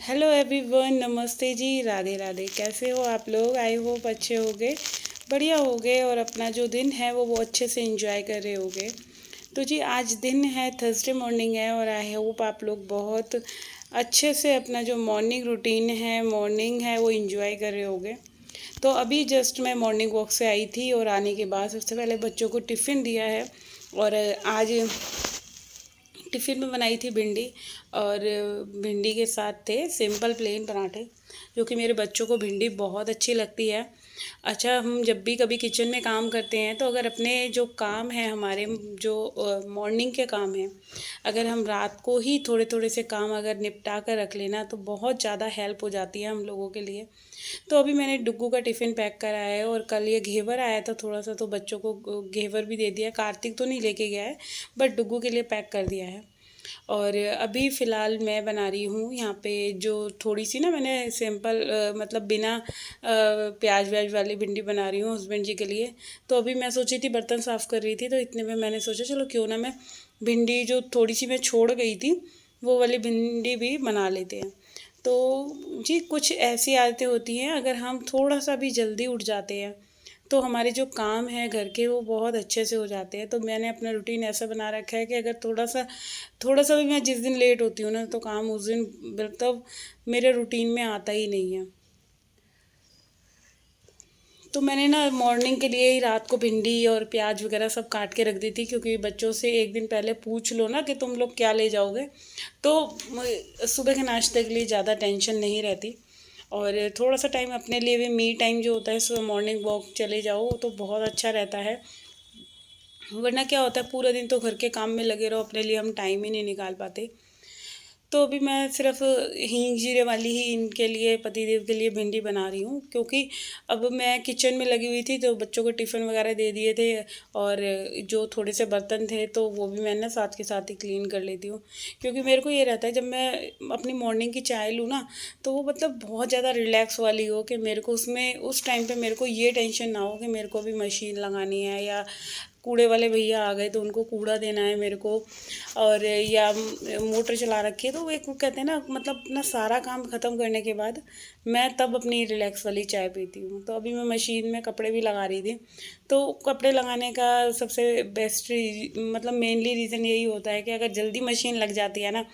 Hello everyone, नमस्ते जी, राधे राधे। कैसे हो आप लोग? आई होप अच्छे होगे, बढ़िया होगे और अपना जो दिन है वो अच्छे से एंजॉय कर रहे होगे। तो जी आज दिन है, थर्सडे मॉर्निंग है और आई होप आप लोग बहुत अच्छे से अपना जो मॉर्निंग रूटीन है, मॉर्निंग है वो एंजॉय कर रहे होगे। तो अभी जस्ट मैं मॉर्निंग वॉक से आई थी और आने के बाद सबसे पहले बच्चों को टिफ़िन दिया है। और आज टिफ़िन में बनाई थी भिंडी, और भिंडी के साथ थे सिंपल प्लेन पराठे, जो कि मेरे बच्चों को भिंडी बहुत अच्छी लगती है। अच्छा, हम जब भी कभी किचन में काम करते हैं तो अगर अपने जो काम है, हमारे जो मॉर्निंग के काम हैं, अगर हम रात को ही थोड़े थोड़े से काम अगर निपटा कर रख लेना तो बहुत ज़्यादा हेल्प हो जाती है हम लोगों के लिए। तो अभी मैंने डुग्गू का टिफ़िन पैक करा है और कल ये घेवर आया था थोड़ा सा, तो बच्चों को घेवर भी दे दिया। कार्तिक तो नहीं लेके गया है, बट डुग्गू के लिए पैक कर दिया है। और अभी फ़िलहाल मैं बना रही हूँ यहाँ पे जो थोड़ी सी ना, मैंने सिंपल मतलब बिना प्याज व्याज वाली भिंडी बना रही हूँ हस्बैंड जी के लिए। तो अभी मैं सोची थी, बर्तन साफ़ कर रही थी, तो इतने में मैंने सोचा चलो क्यों ना मैं भिंडी जो थोड़ी सी मैं छोड़ गई थी वो वाली भिंडी भी बना लेते हैं। तो जी कुछ ऐसी आदतें होती हैं, अगर हम थोड़ा सा भी जल्दी उठ जाते हैं तो हमारे जो काम हैं घर के वो बहुत अच्छे से हो जाते हैं। तो मैंने अपना रूटीन ऐसा बना रखा है कि अगर थोड़ा सा भी मैं जिस दिन लेट होती हूँ ना, तो काम उस दिन मतलब मेरे रूटीन में आता ही नहीं है। तो मैंने ना मॉर्निंग के लिए ही रात को भिंडी और प्याज वगैरह सब काट के रख दी थी, क्योंकि बच्चों से एक दिन पहले पूछ लो ना कि तुम लोग क्या ले जाओगे, तो सुबह के नाश्ते के लिए ज़्यादा टेंशन नहीं रहती। और थोड़ा सा टाइम अपने लिए भी, मी टाइम जो होता है, सुबह मॉर्निंग वॉक चले जाओ तो बहुत अच्छा रहता है। वरना क्या होता है, पूरा दिन तो घर के काम में लगे रहो, अपने लिए हम टाइम ही नहीं निकाल पाते। तो अभी मैं सिर्फ हींग जीरे वाली ही इनके लिए, पतिदेव के लिए भिंडी बना रही हूँ, क्योंकि अब मैं किचन में लगी हुई थी तो बच्चों को टिफ़िन वगैरह दे दिए थे। और जो थोड़े से बर्तन थे तो वो भी मैंने साथ के साथ ही क्लीन कर लेती हूँ, क्योंकि मेरे को ये रहता है जब मैं अपनी मॉर्निंग की चाय लूँ ना, तो वो मतलब बहुत ज़्यादा रिलैक्स वाली हो, कि मेरे को उसमें उस टाइम पे मेरे को ये टेंशन ना हो कि मेरे को भी मशीन लगानी है, या कूड़े वाले भैया आ गए तो उनको कूड़ा देना है मेरे को, और या मोटर चला रखी है। तो वो एक, वो कहते हैं ना, मतलब अपना सारा काम ख़त्म करने के बाद मैं तब अपनी रिलैक्स वाली चाय पीती हूँ। तो अभी मैं मशीन में कपड़े भी लगा रही थी। तो कपड़े लगाने का सबसे बेस्ट मतलब मेनली रीज़न यही होता है कि अगर जल्दी मशीन लग जाती है ना,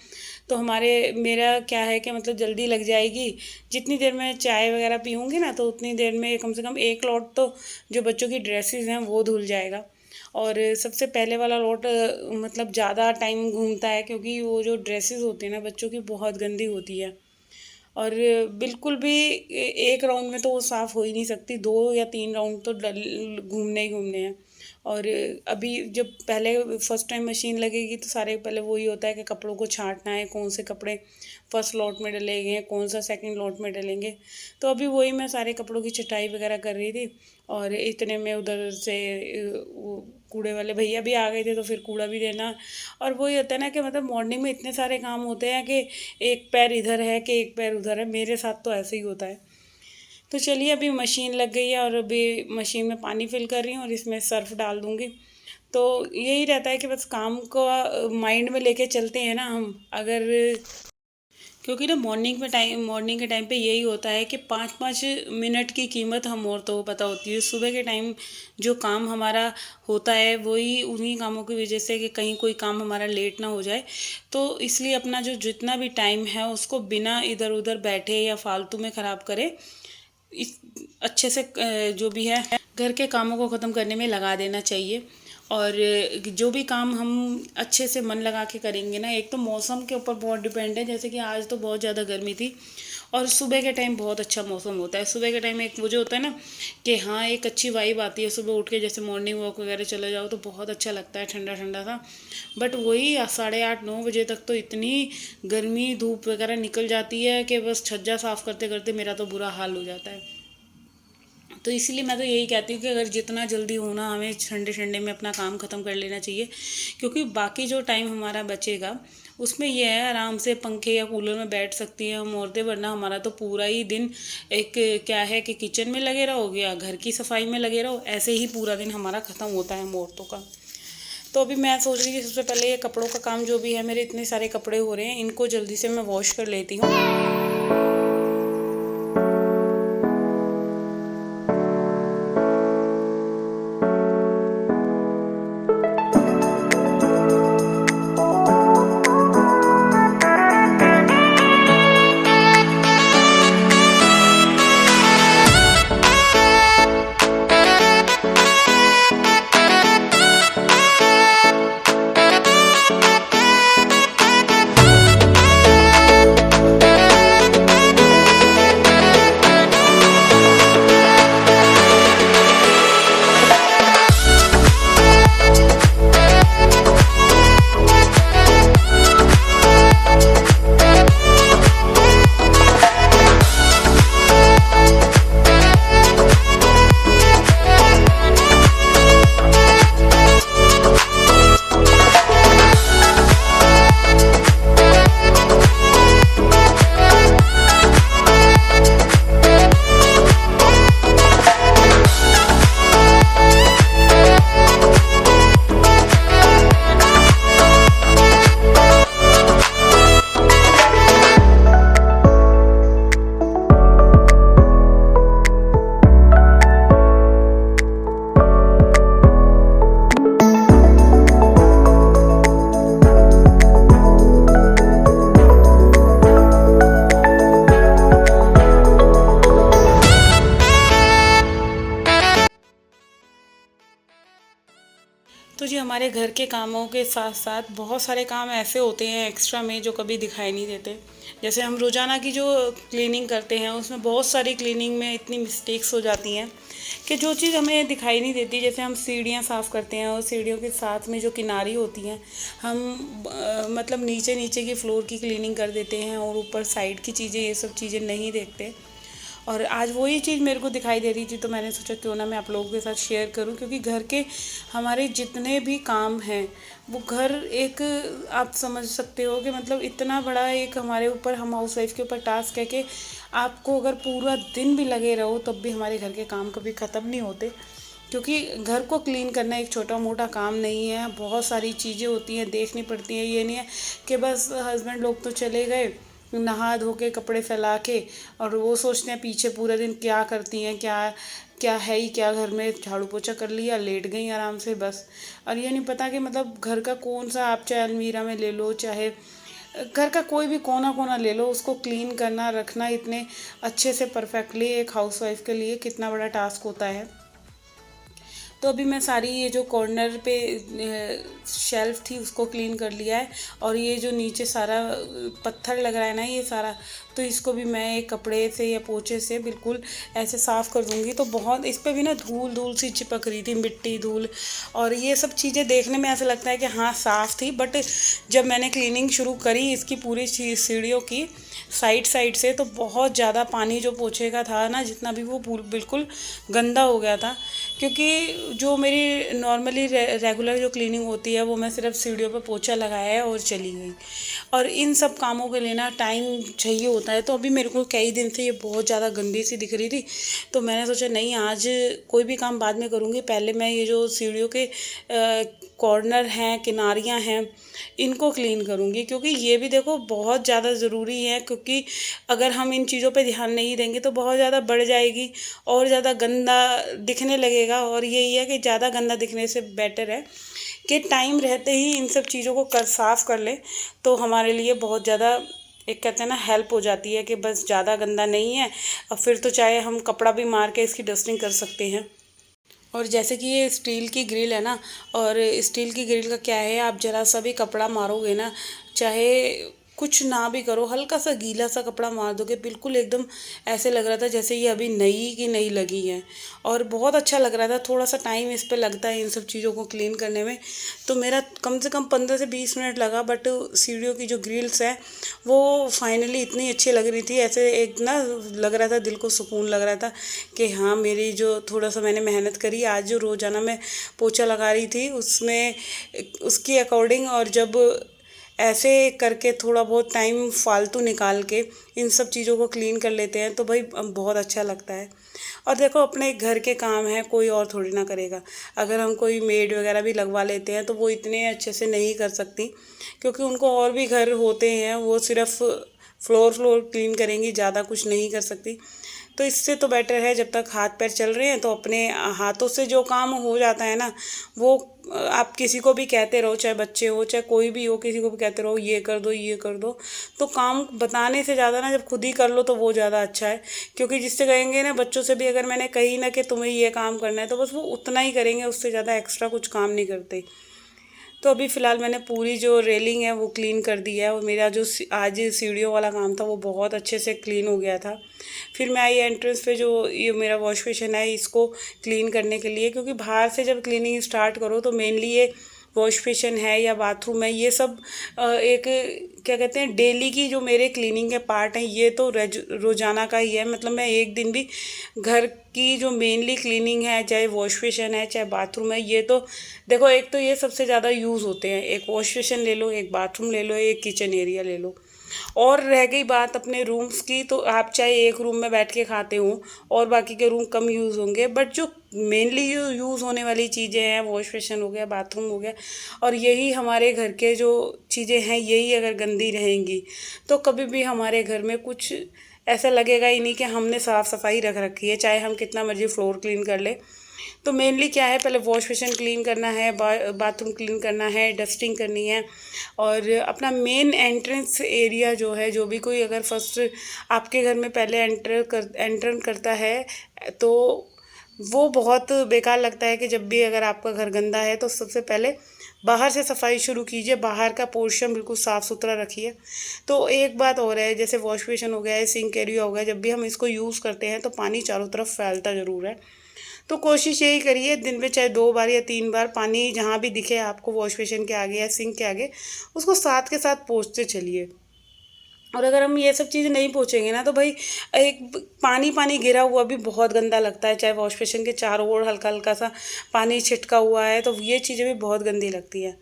तो मेरा क्या है कि मतलब जल्दी लग जाएगी। जितनी देर में चाय वगैरह पीऊँगी ना, तो उतनी देर में कम से कम एक लॉट तो जो बच्चों की ड्रेसेस हैं वो धुल जाएगा। और सबसे पहले वाला लोट मतलब ज़्यादा टाइम घूमता है, क्योंकि वो जो ड्रेसेस होती हैं ना बच्चों की, बहुत गंदी होती है। और बिल्कुल भी एक राउंड में तो वो साफ़ हो ही नहीं सकती, 2 या 3 राउंड तो घूमने ही घूमने हैं। और अभी जब पहले फर्स्ट टाइम मशीन लगेगी तो सारे पहले वही होता है कि कपड़ों को छांटना है, कौन से कपड़े फर्स्ट लॉट में डलेंगे, कौन सा सेकंड लॉट में डलेंगे। तो अभी वही मैं सारे कपड़ों की छटाई वगैरह कर रही थी, और इतने में उधर से वो कूड़े वाले भैया भी आ गए थे, तो फिर कूड़ा भी देना। और वही होता है ना कि मतलब मॉर्निंग में इतने सारे काम होते हैं कि एक पैर इधर है कि एक पैर उधर है। मेरे साथ तो ऐसे ही होता है। तो चलिए, अभी मशीन लग गई है और अभी मशीन में पानी फिल कर रही हूँ और इसमें सर्फ डाल दूँगी। तो यही रहता है कि बस काम को माइंड में लेके चलते हैं ना हम, अगर, क्योंकि ना मॉर्निंग के टाइम पे यही होता है कि 5-5 मिनट की कीमत हम औरतों को पता होती है। सुबह के टाइम जो काम हमारा होता है वही उन्हीं कामों की वजह से, कि कहीं कोई काम हमारा लेट ना हो जाए। तो इसलिए अपना जो जितना भी टाइम है उसको बिना इधर उधर बैठे या फालतू में ख़राब करे, इस अच्छे से जो भी है घर के कामों को ख़त्म करने में लगा देना चाहिए। और जो भी काम हम अच्छे से मन लगा के करेंगे ना, एक तो मौसम के ऊपर बहुत डिपेंड है। जैसे कि आज तो बहुत ज़्यादा गर्मी थी और सुबह के टाइम बहुत अच्छा मौसम होता है। सुबह के टाइम एक वो जो होता है ना कि हाँ, एक अच्छी वाइब आती है सुबह उठ के, जैसे मॉर्निंग वॉक वगैरह चले जाओ तो बहुत अच्छा लगता है, ठंडा ठंडा सा। बट वही 8:30-9 बजे तक तो इतनी गर्मी धूप वगैरह निकल जाती है कि बस छज्जा साफ़ करते करते मेरा तो बुरा हाल हो जाता है। तो इसीलिए मैं तो यही कहती हूँ कि अगर जितना जल्दी होना, हमें ठंडे ठंडे में अपना काम ख़त्म कर लेना चाहिए, क्योंकि बाकी जो टाइम हमारा बचेगा उसमें यह है, आराम से पंखे या कूलर में बैठ सकती हैं हम औरतें। वरना हमारा तो पूरा ही दिन एक, क्या है कि किचन में लगे रहो या घर की सफाई में लगे रहो, ऐसे ही पूरा दिन हमारा ख़त्म होता है हम औरतों का। तो अभी मैं सोच रही थी सबसे पहले ये कपड़ों का काम जो भी है, मेरे इतने सारे कपड़े हो रहे हैं, इनको जल्दी से मैं वॉश कर लेती हूँ। तो जी हमारे घर के कामों के साथ साथ बहुत सारे काम ऐसे होते हैं एक्स्ट्रा में जो कभी दिखाई नहीं देते। जैसे हम रोज़ाना की जो क्लीनिंग करते हैं उसमें बहुत सारी क्लीनिंग में इतनी मिस्टेक्स हो जाती हैं कि जो चीज़ हमें दिखाई नहीं देती। जैसे हम सीढ़ियाँ साफ़ करते हैं और सीढ़ियों के साथ में जो किनारी होती हैं हम मतलब नीचे नीचे की फ्लोर की क्लीनिंग कर देते हैं और ऊपर साइड की चीज़ें, ये सब चीज़ें नहीं देखते। और आज वही चीज़ मेरे को दिखाई दे रही थी तो मैंने सोचा क्यों ना मैं आप लोगों के साथ शेयर करूं, क्योंकि घर के हमारे जितने भी काम हैं वो घर एक, आप समझ सकते हो कि मतलब इतना बड़ा एक हमारे ऊपर, हम हाउस वाइफ के ऊपर टास्क है कि आपको अगर पूरा दिन भी लगे रहो तब भी हमारे घर के काम कभी ख़त्म नहीं होते। क्योंकि घर को क्लीन करना एक छोटा मोटा काम नहीं है, बहुत सारी चीज़ें होती हैं, देखनी पड़ती हैं। ये नहीं है कि बस हस्बैंड लोग तो चले गए नहा धो के कपड़े फैला के और वो सोचते हैं पीछे पूरा दिन क्या करती हैं, क्या क्या है ही क्या, घर में झाड़ू पोछा कर लिया, लेट गई आराम से बस। और ये नहीं पता कि मतलब घर का कौन सा, आप चाहे अलमीरा में ले लो, चाहे घर का कोई भी कोना कोना ले लो, उसको क्लीन करना रखना इतने अच्छे से परफेक्टली एक हाउसवाइफ के लिए कितना बड़ा टास्क होता है। तो अभी मैं सारी ये जो कॉर्नर पे शेल्फ़ थी उसको क्लीन कर लिया है। और ये जो नीचे सारा पत्थर लग रहा है ना ये सारा, तो इसको भी मैं एक कपड़े से या पोछे से बिल्कुल ऐसे साफ़ कर दूँगी। तो बहुत इस पे भी ना धूल धूल सी चिपक रही थी, मिट्टी धूल, और ये सब चीज़ें देखने में ऐसा लगता है कि हाँ साफ़ थी, बट जब मैंने क्लीनिंग शुरू करी इसकी पूरी सीढ़ियों की साइड साइड से, तो बहुत ज़्यादा पानी जो पोछे का था ना जितना भी, वो बिल्कुल गंदा हो गया था। क्योंकि जो मेरी नॉर्मली रेगुलर जो क्लीनिंग होती है वो मैं सिर्फ सीढ़ियों पे पोछा लगाया है और चली गई, और इन सब कामों के लिए ना टाइम चाहिए होता है। तो अभी मेरे को कई दिन से ये बहुत ज़्यादा गंदी सी दिख रही थी, तो मैंने सोचा नहीं आज कोई भी काम बाद में करूँगी, पहले मैं ये जो सीढ़ियों के कॉर्नर हैं, किनारियाँ हैं, इनको क्लीन करूँगी। क्योंकि ये भी देखो बहुत ज़्यादा ज़रूरी है, क्योंकि अगर हम इन चीज़ों पे ध्यान नहीं देंगे तो बहुत ज़्यादा बढ़ जाएगी और ज़्यादा गंदा दिखने लगेगा। और यही है कि ज़्यादा गंदा दिखने से बेटर है कि टाइम रहते ही इन सब चीज़ों को साफ़ कर ले, तो हमारे लिए बहुत ज़्यादा एक कहते हैं ना हेल्प हो जाती है कि बस ज़्यादा गंदा नहीं है, और फिर तो चाहे हम कपड़ा भी मार के इसकी डस्टिंग कर सकते हैं। और जैसे कि ये स्टील की ग्रिल है ना, और स्टील की ग्रिल का क्या है, आप ज़रा सा भी कपड़ा मारोगे ना, चाहे कुछ ना भी करो, हल्का सा गीला सा कपड़ा मार दोगे, बिल्कुल एकदम ऐसे लग रहा था जैसे ये अभी नई की नई लगी है। और बहुत अच्छा लग रहा था। थोड़ा सा टाइम इस पे लगता है इन सब चीज़ों को क्लीन करने में, तो मेरा कम से कम 15 से 20 मिनट लगा, बट सीढ़ियों की जो ग्रिल्स है वो फाइनली इतनी अच्छी लग रही थी, ऐसे एक ना लग रहा था, दिल को सुकून लग रहा था कि हाँ मेरी जो थोड़ा सा मैंने मेहनत करी, आज जो रोज़ाना मैं पोछा लगा रही थी उसमें उसकी अकॉर्डिंग, और जब ऐसे करके थोड़ा बहुत टाइम फालतू निकाल के इन सब चीज़ों को क्लीन कर लेते हैं तो भाई बहुत अच्छा लगता है। और देखो अपने घर के काम हैं, कोई और थोड़ी ना करेगा। अगर हम कोई मेड वगैरह भी लगवा लेते हैं तो वो इतने अच्छे से नहीं कर सकती, क्योंकि उनको और भी घर होते हैं, वो सिर्फ फ्लोर क्लीन करेंगी, ज़्यादा कुछ नहीं कर सकती। तो इससे तो बेटर है जब तक हाथ पैर चल रहे हैं तो अपने हाथों से जो काम हो जाता है ना, वो आप किसी को भी कहते रहो, चाहे बच्चे हो चाहे कोई भी हो, किसी को भी कहते रहो ये कर दो ये कर दो। तो काम बताने से ज़्यादा ना जब खुद ही कर लो तो वो ज़्यादा अच्छा है, क्योंकि जिससे कहेंगे ना, बच्चों से भी अगर मैंने कही ना कि तुम्हें ये काम करना है तो बस वो उतना ही करेंगे, उससे ज़्यादा एक्स्ट्रा कुछ काम नहीं करते। तो अभी फ़िलहाल मैंने पूरी जो रेलिंग है वो क्लीन कर दी है, और मेरा जो आज सीढ़ियों वाला काम था वो बहुत अच्छे से क्लीन हो गया था। फिर मैं आई एंट्रेंस पे जो ये मेरा वॉश बेसिन है इसको क्लीन करने के लिए, क्योंकि बाहर से जब क्लीनिंग स्टार्ट करो तो मेनली ये वॉश बेसिन है या बाथरूम है, ये सब एक क्या कहते हैं डेली की जो मेरे क्लीनिंग के पार्ट हैं, ये तो रोज़ाना का ही है। मतलब मैं एक दिन भी घर की जो मेनली क्लीनिंग है, चाहे वॉश बेसिन है चाहे बाथरूम है, ये तो देखो एक तो ये सबसे ज़्यादा यूज़ होते हैं। एक वॉश बेसिन ले लो, एक बाथरूम ले लो, एक किचन एरिया ले लो। और रह गई बात अपने रूम्स की, तो आप चाहे एक रूम में बैठ के खाते हो और बाकी के रूम कम यूज़ होंगे, बट जो मेनली यूज़ होने वाली चीज़ें हैं, वॉश बेसिन हो गया, बाथरूम हो गया, और यही हमारे घर के जो चीज़ें हैं, यही अगर गंदी रहेंगी तो कभी भी हमारे घर में कुछ ऐसा लगेगा ही नहीं कि हमने साफ़ सफाई रख रखी है, चाहे हम कितना मर्जी फ्लोर क्लीन कर ले। तो मेनली क्या है, पहले वॉश बेसिन क्लीन करना है, बाथरूम क्लीन करना है, डस्टिंग करनी है, और अपना मेन एंट्रेंस एरिया जो है, जो भी कोई अगर फर्स्ट आपके घर में पहले एंटर करता है तो वो बहुत बेकार लगता है कि जब भी अगर आपका घर गंदा है तो सबसे पहले बाहर से सफाई शुरू कीजिए, बाहर का पोर्शन बिल्कुल साफ़ सुथरा रखिए। तो एक बात और है, जैसे वॉश बेसिन हो गया है, सिंक एरिया हो गया, जब भी हम इसको यूज़ करते हैं तो पानी चारों तरफ फैलता ज़रूर है। तो कोशिश यही करिए दिन में चाहे 2 बार या 3 बार पानी जहाँ भी दिखे आपको वॉश बेसिन के आगे या सिंक के आगे, उसको साथ के साथ पोंछते चलिए। और अगर हम ये सब चीज़ नहीं पोंछेंगे ना तो भाई एक पानी पानी गिरा हुआ भी बहुत गंदा लगता है, चाहे वॉश बेसिन के चारों ओर हल्का हल्का सा पानी छिटका हुआ है तो ये चीज़ें भी बहुत गंदी लगती है।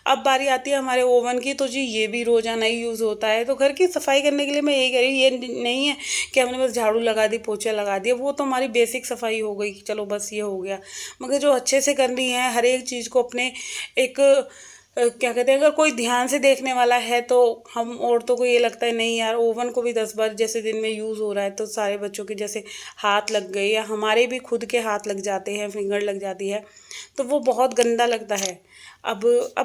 अब बारी आती है हमारे ओवन की, तो जी ये भी रोज़ाना ही यूज़ होता है। तो घर की सफाई करने के लिए मैं यही कह रही हूँ, ये नहीं है कि हमने बस झाड़ू लगा दी, पोछा लगा दिया, वो तो हमारी बेसिक सफाई हो गई कि चलो बस ये हो गया। मगर जो अच्छे से करनी है, हर एक चीज़ को अपने एक क्या कहते हैं, अगर कोई ध्यान से देखने वाला है तो हम औरतों को ये लगता है नहीं यार, ओवन को भी 10 बार जैसे दिन में यूज़ हो रहा है तो सारे बच्चों के जैसे हाथ लग गए या हमारे भी खुद के हाथ लग जाते हैं, फिंगर लग जाती है, तो वो बहुत गंदा लगता है। अब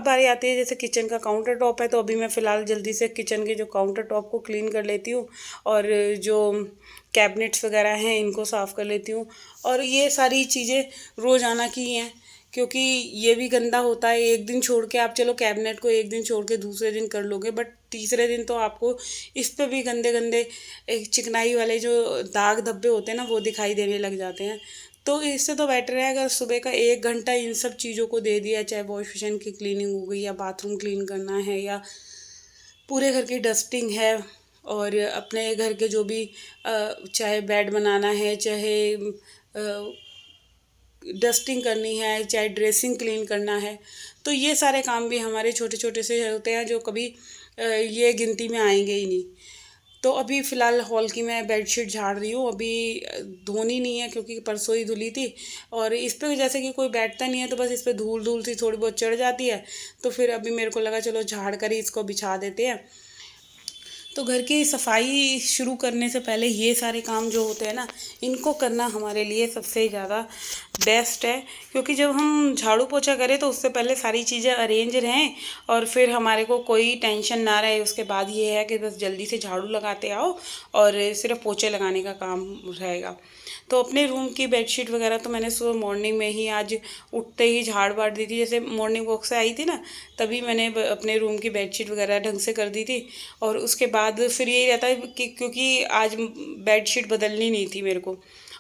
बारी आती है जैसे किचन का काउंटर टॉप है, तो अभी मैं फ़िलहाल जल्दी से किचन के जो काउंटर टॉप को क्लीन कर लेती हूँ, और जो कैबिनेट्स वगैरह हैं इनको साफ़ कर लेती हूँ। और ये सारी चीज़ें रोज़ाना की हैं, क्योंकि ये भी गंदा होता है। एक दिन छोड़ के आप चलो कैबिनेट को एक दिन छोड़ के दूसरे दिन कर लोगे, बट तीसरे दिन तो आपको इस पे भी गंदे गंदे एक चिकनाई वाले जो दाग धब्बे होते हैं ना, वो दिखाई देने लग जाते हैं। तो इससे तो बेटर है अगर सुबह का 1 घंटा इन सब चीज़ों को दे दिया, चाहे वॉश बेसिन की क्लीनिंग हो गई या बाथरूम क्लीन करना है या पूरे घर की डस्टिंग है, और अपने घर के जो भी चाहे बेड बनाना है, चाहे डस्टिंग करनी है, चाहे ड्रेसिंग क्लीन करना है, तो ये सारे काम भी हमारे छोटे छोटे से होते हैं जो कभी ये गिनती में आएंगे ही नहीं। तो अभी फ़िलहाल हॉल की मैं बेडशीट झाड़ रही हूँ, अभी धोनी नहीं है क्योंकि परसों ही धुली थी, और इस पर जैसे कि कोई बैठता नहीं है तो बस इस पर धूल धूल सी थोड़ी बहुत चढ़ जाती है, तो फिर अभी मेरे को लगा चलो झाड़ कर ही इसको बिछा देते हैं। तो घर की सफाई शुरू करने से पहले ये सारे काम जो होते हैं ना, इनको करना हमारे लिए सबसे ज़्यादा बेस्ट है, क्योंकि जब हम झाड़ू पोछा करें तो उससे पहले सारी चीज़ें अरेंज रहें और फिर हमारे को कोई टेंशन ना रहे। उसके बाद ये है कि बस जल्दी से झाड़ू लगाते आओ और सिर्फ पोछे लगाने का काम रहेगा। तो अपने रूम की बेडशीट वगैरह तो मैंने सुबह मॉर्निंग में ही आज उठते ही झाड़ बांट दी थी, जैसे मॉर्निंग वॉक से आई थी ना तभी मैंने अपने रूम की बेडशीट वगैरह ढंग से कर दी थी। और उसके बाद फिर यही रहता है कि क्योंकि आज बेडशीट बदलनी नहीं थी मेरे को,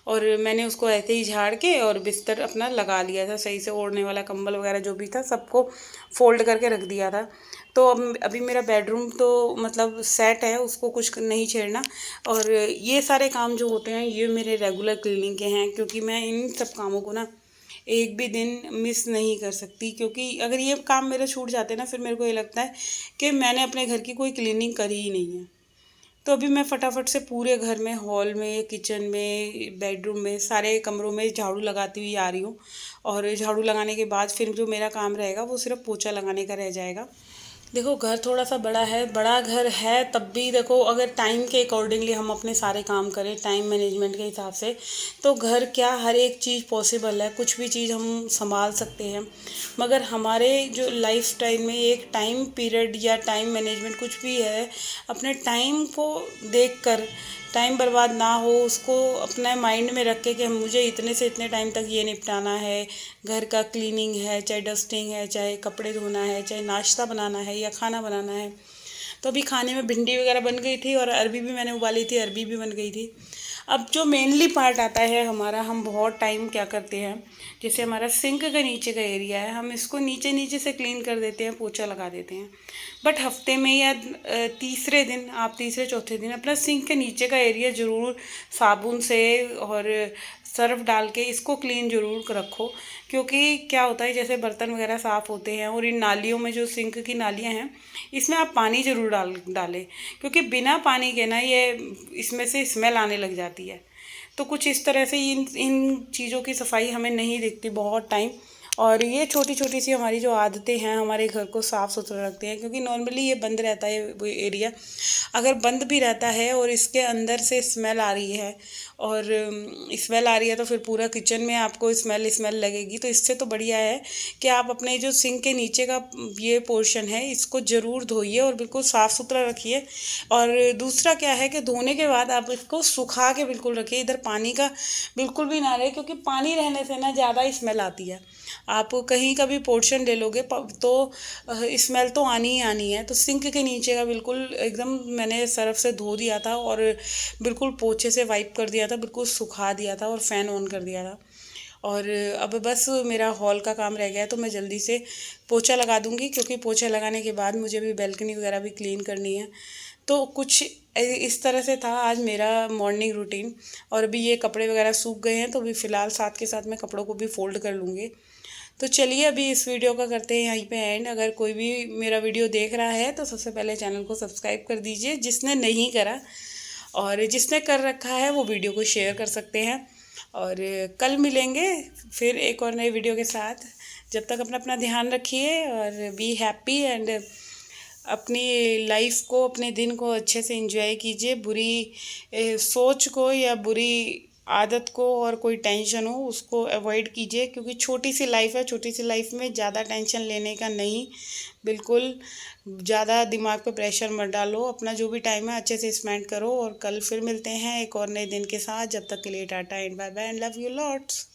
और मैंने उसको ऐसे ही झाड़ के और बिस्तर अपना लगा लिया था सही से, ओढ़ने वाला कंबल वगैरह जो भी था सबको फ़ोल्ड करके रख दिया था। तो अब अभी मेरा बेडरूम तो मतलब सेट है, उसको कुछ नहीं छेड़ना। और ये सारे काम जो होते हैं ये मेरे रेगुलर क्लीनिंग के हैं, क्योंकि मैं इन सब कामों को ना एक भी दिन मिस नहीं कर सकती, क्योंकि अगर ये काम मेरे छूट जाते ना, फिर मेरे को ये लगता है कि मैंने अपने घर की कोई क्लीनिंग करी ही नहीं है। तो अभी मैं फटाफट से पूरे घर में, हॉल में, किचन में, बेडरूम में, सारे कमरों में झाड़ू लगाती हुई आ रही हूँ। और झाड़ू लगाने के बाद फिर जो मेरा काम रहेगा वो सिर्फ पोछा लगाने का रह जाएगा। देखो घर थोड़ा सा बड़ा है, बड़ा घर है, तब भी देखो अगर टाइम के अकॉर्डिंगली हम अपने सारे काम करें, टाइम मैनेजमेंट के हिसाब से, तो घर क्या हर एक चीज़ पॉसिबल है, कुछ भी चीज़ हम संभाल सकते हैं। मगर हमारे जो लाइफ स्टाइल में एक टाइम पीरियड या टाइम मैनेजमेंट कुछ भी है, अपने टाइम को देख कर, टाइम बर्बाद ना हो उसको अपने माइंड में रख के कि मुझे इतने से इतने टाइम तक ये निपटाना है। घर का क्लीनिंग है, चाहे डस्टिंग है, चाहे कपड़े धोना है, चाहे नाश्ता बनाना है या खाना बनाना है। तो अभी खाने में भिंडी वगैरह बन गई थी और अरबी भी मैंने उबाली थी, अरबी भी बन गई थी। अब जो मेनली पार्ट आता है हमारा, हम बहुत टाइम क्या करते हैं, जैसे हमारा सिंक का नीचे का एरिया है, हम इसको नीचे नीचे से क्लीन कर देते हैं, पोछा लगा देते हैं। बट हफ्ते में या तीसरे दिन, आप तीसरे चौथे दिन अपना सिंक के नीचे का एरिया ज़रूर साबुन से और सर्फ डाल के इसको क्लीन ज़रूर रखो। क्योंकि क्या होता है, जैसे बर्तन वगैरह साफ़ होते हैं और इन नालियों में, जो सिंक की नालियाँ हैं, इसमें आप पानी ज़रूर डालें। क्योंकि बिना पानी के ना ये इसमें से स्मेल आने लग जाती है। तो कुछ इस तरह से इन इन चीज़ों की सफाई हमें नहीं दिखती बहुत टाइम। और ये छोटी छोटी सी हमारी जो आदतें हैं हमारे घर को साफ़ सुथरा रखते हैं, क्योंकि नॉर्मली ये बंद रहता है वो एरिया। अगर बंद भी रहता है और इसके अंदर से स्मेल आ रही है, और स्मेल आ रही है तो फिर पूरा किचन में आपको स्मेल स्मेल लगेगी। तो इससे तो बढ़िया है कि आप अपने जो सिंक के नीचे का ये पोर्शन है इसको ज़रूर धोइए और बिल्कुल साफ़ सुथरा रखिए। और दूसरा क्या है कि धोने के बाद आप इसको सुखा के बिल्कुल रखिए, इधर पानी का बिल्कुल भी ना रहे, क्योंकि पानी रहने से ना ज़्यादा स्मेल आती है। आप कहीं का भी पोर्शन ले लोगे तो स्मेल तो आनी ही आनी है। तो सिंक के नीचे का बिल्कुल एकदम मैंने सर्फ से धो दिया था और बिल्कुल पोछे से वाइप कर दिया था, बिल्कुल सुखा दिया था और फ़ैन ऑन कर दिया था। और अब बस मेरा हॉल का काम रह गया है, तो मैं जल्दी से पोछा लगा दूंगी, क्योंकि पोछा लगाने के बाद मुझे भी बैल्कनी वगैरह भी क्लीन करनी है। तो कुछ इस तरह से था आज मेरा मॉर्निंग रूटीन। और अभी ये कपड़े वगैरह सूख गए हैं, तो अभी फ़िलहाल साथ के साथ मैं कपड़ों को भी फ़ोल्ड कर लूँगी। तो चलिए अभी इस वीडियो का करते हैं यहीं पे एंड। अगर कोई भी मेरा वीडियो देख रहा है तो सबसे पहले चैनल को सब्सक्राइब कर दीजिए, जिसने नहीं करा, और जिसने कर रखा है वो वीडियो को शेयर कर सकते हैं। और कल मिलेंगे फिर एक और नए वीडियो के साथ। जब तक अपना अपना ध्यान रखिए और बी हैप्पी एंड अपनी लाइफ को, अपने दिन को अच्छे से एंजॉय कीजिए। बुरी सोच को या बुरी आदत को और कोई टेंशन हो उसको अवॉइड कीजिए, क्योंकि छोटी सी लाइफ है, छोटी सी लाइफ में ज़्यादा टेंशन लेने का नहीं। बिल्कुल ज़्यादा दिमाग पे प्रेशर मत डालो, अपना जो भी टाइम है अच्छे से स्पेंड करो। और कल फिर मिलते हैं एक और नए दिन के साथ। जब तक के लिए tata and bye bye and love you lots.